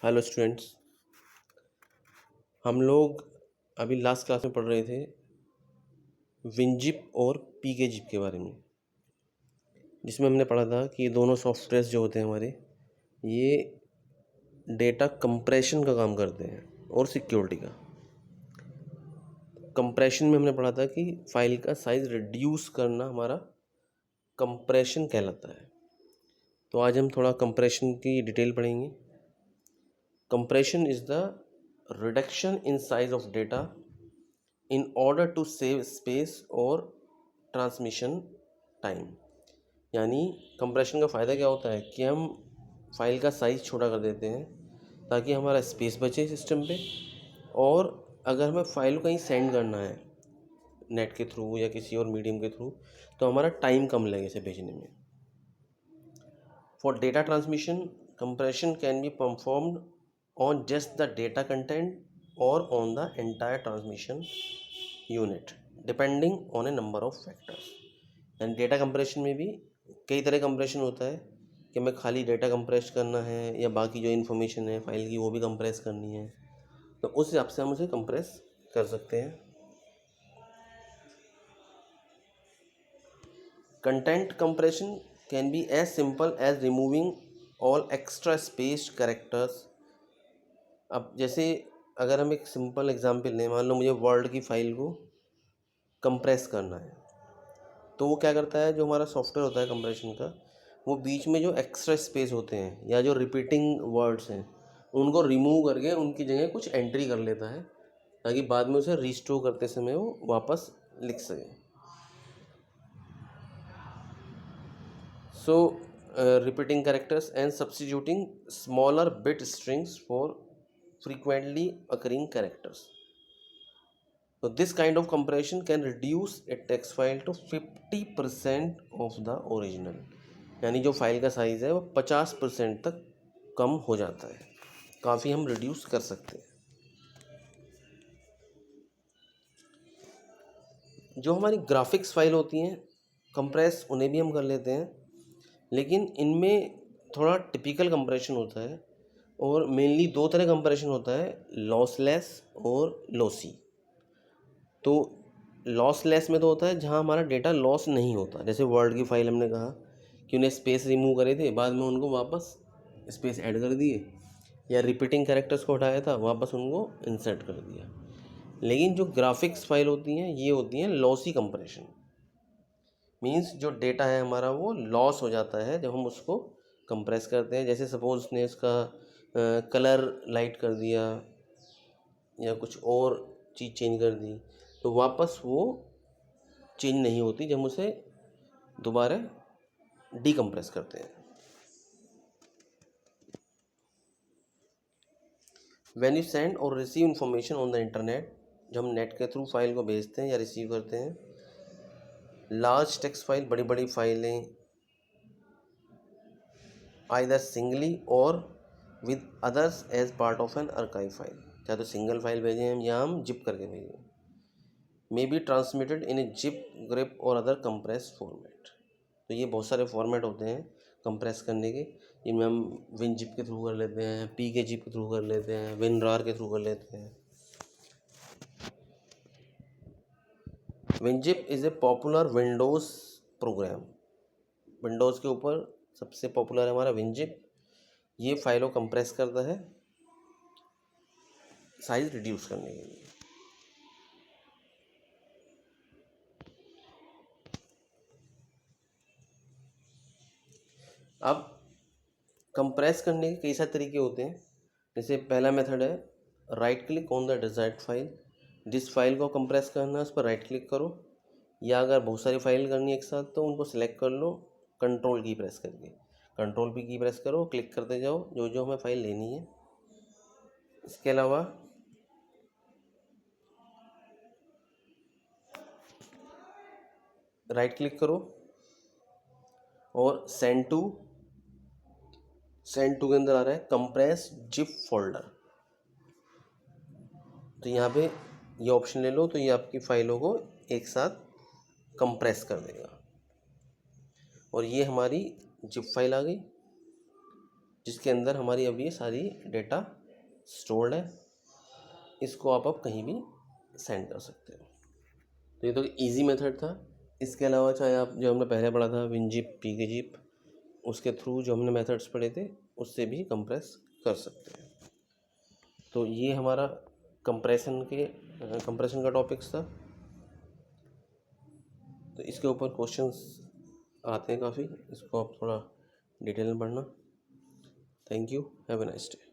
Hello students. हम लोग अभी लास्ट क्लास में पढ़ रहे थे विनजिप और पीकेजिप के बारे में, जिसमें हमने पढ़ा था कि ये दोनों सॉफ्टवेयर्स जो होते हैं हमारे, ये डेटा कंप्रेशन का काम करते हैं और सिक्योरिटी का। कंप्रेशन में हमने पढ़ा था कि फाइल का साइज़ रिड्यूस करना हमारा कंप्रेशन कहलाता है। तो आज हम थोड़ा कंप्रेशन की डिटेल पढ़ेंगे। Compression is the reduction in size of data in order to save space और ट्रांसमिशन टाइम। यानी कंप्रेशन का फ़ायदा क्या होता है कि हम फाइल का साइज़ छोटा कर देते हैं ताकि हमारा स्पेस बचे सिस्टम पे, और अगर हमें फाइल को कहीं सेंड करना है नेट के थ्रू या किसी और मीडियम के थ्रू, तो हमारा टाइम कम लगे इसे भेजने में। For data transmission, compression can be performed on just the data content और on the entire transmission unit depending on a number of factors. यानी डेटा कंप्रेशन में भी कई तरह कंप्रेशन होता है कि हमें खाली डेटा कंप्रेस करना है या बाकी जो इन्फॉर्मेशन है फाइल की वो भी कंप्रेस करनी है, तो उस हिसाब से हम उसे कंप्रेस कर सकते हैं। Content compression can be as simple as removing all extra spaced characters. अब जैसे अगर हम एक सिंपल एग्जांपल लें, मान लो मुझे वर्ड की फाइल को कंप्रेस करना है, तो वो क्या करता है, जो हमारा सॉफ्टवेयर होता है कंप्रेशन का, वो बीच में जो एक्स्ट्रा स्पेस होते हैं या जो रिपीटिंग वर्ड्स हैं उनको रिमूव करके उनकी जगह कुछ एंट्री कर लेता है ताकि बाद में उसे रिस्टोर करते समय वो वापस लिख सके। So repeating characters and substituting smaller bit strings for frequently occurring characters. So this kind of compression can reduce a text file to 50% of the original। यानी जो फाइल का साइज़ है वो 50% तक कम हो जाता है, काफ़ी हम रिड्यूस कर सकते हैं। जो हमारी ग्राफिक्स फाइल होती हैं कंप्रेस उन्हें भी हम कर लेते हैं, लेकिन इनमें थोड़ा टिपिकल कंप्रेशन होता है और मेनली दो तरह कंप्रेशन होता है, लॉसलेस और लॉसी। तो लॉसलेस में तो होता है जहाँ हमारा डेटा लॉस नहीं होता, जैसे वर्ड की फाइल हमने कहा कि उन्हें स्पेस रिमूव करे थे, बाद में उनको वापस स्पेस ऐड कर दिए, या रिपीटिंग कैरेक्टर्स को हटाया था वापस उनको इंसर्ट कर दिया। लेकिन जो ग्राफिक्स फाइल होती हैं ये होती हैं लॉसी कंप्रेशन। मींस जो डेटा है हमारा वो लॉस हो जाता है जब हम उसको कंप्रेस करते हैं। जैसे सपोज उसने इसका कलर लाइट कर दिया या कुछ और चीज़ चेंज कर दी, तो वापस वो चेंज नहीं होती जब हम उसे दोबारा डीकम्प्रेस करते हैं। व्हेन यू सेंड और receive information on the internet, जब हम नेट के थ्रू फाइल को भेजते हैं या रिसीव करते हैं, लार्ज टेक्स्ट फाइल, बड़ी बड़ी फाइलें, आइदर सिंगली और with others as part of an archive file, चाहे तो सिंगल फाइल भेजें हम या हम जिप करके भेजें, may be transmitted in A zip, grip और अदर कंप्रेस फॉर्मेट। तो ये बहुत सारे फॉर्मेट होते हैं कंप्रेस करने के, जिनमें हम विन जिप के थ्रू कर लेते हैं, पी के जिप के थ्रू कर लेते हैं, विन रार के थ्रू कर लेते हैं। WinZip is a popular Windows program. Windows के ऊपर सबसे पॉपुलर है हमारा विनजिप। ये फाइलों कंप्रेस करता है साइज रिड्यूस करने के लिए। अब कंप्रेस करने के कई सारे तरीके होते हैं। जैसे पहला मेथड है right click on the desired file. जिस फाइल को कंप्रेस करना है उस पर राइट क्लिक करो, या अगर बहुत सारी फाइल करनी है एक साथ तो उनको सिलेक्ट कर लो कंट्रोल की प्रेस करके। कंट्रोल की प्रेस करो, क्लिक करते जाओ जो जो हमें फाइल लेनी है। इसके अलावा राइट क्लिक करो और सेंड टू के अंदर आ रहा है कंप्रेस जिप फोल्डर, तो यहाँ पे ये ऑप्शन ले लो, तो ये आपकी फाइलों को एक साथ कंप्रेस कर देगा और ये हमारी जिप फाइल आ गई। जिसके अंदर हमारी अब ये सारी डेटा स्टोर्ड है। इसको आप अब कहीं भी सेंड कर सकते हो। तो ये तो इजी मेथड था। इसके अलावा चाहे आप जो हमने पहले पढ़ा था विनजिप, pkgzip, उसके थ्रू जो हमने मेथड्स पढ़े थे उससे भी कंप्रेस कर सकते हैं। तो ये हमारा कंप्रेशन का टॉपिक्स था। तो इसके ऊपर क्वेश्चंस आते हैं काफ़ी, इसको आप थोड़ा डिटेल में पढ़ना। Thank you, have a nice day.